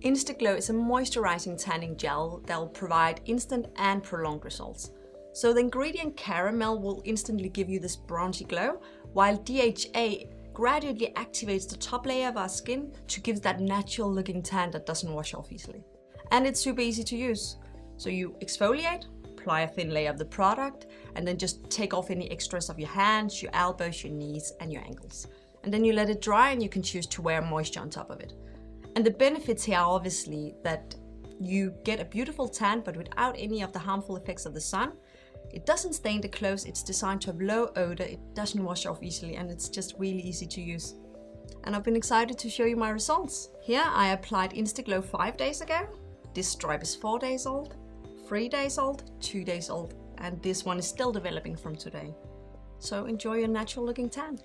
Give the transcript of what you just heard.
Instaglow is a moisturizing tanning gel that will provide instant and prolonged results. So the ingredient caramel will instantly give you this bronzy glow, while DHA gradually activates the top layer of our skin to give that natural looking tan that doesn't wash off easily. And it's super easy to use. So you exfoliate, apply a thin layer of the product, and then just take off any extras of your hands, your elbows, your knees, and your ankles. And then you let it dry and you can choose to wear moisture on top of it. And the benefits here are obviously that you get a beautiful tan, but without any of the harmful effects of the sun. It doesn't stain the clothes, it's designed to have low odor, it doesn't wash off easily, and it's just really easy to use. And I've been excited to show you my results. Here I applied Instaglow 5 days ago. This stripe is 4 days old, 3 days old, 2 days old, and this one is still developing from today. So enjoy your natural looking tan.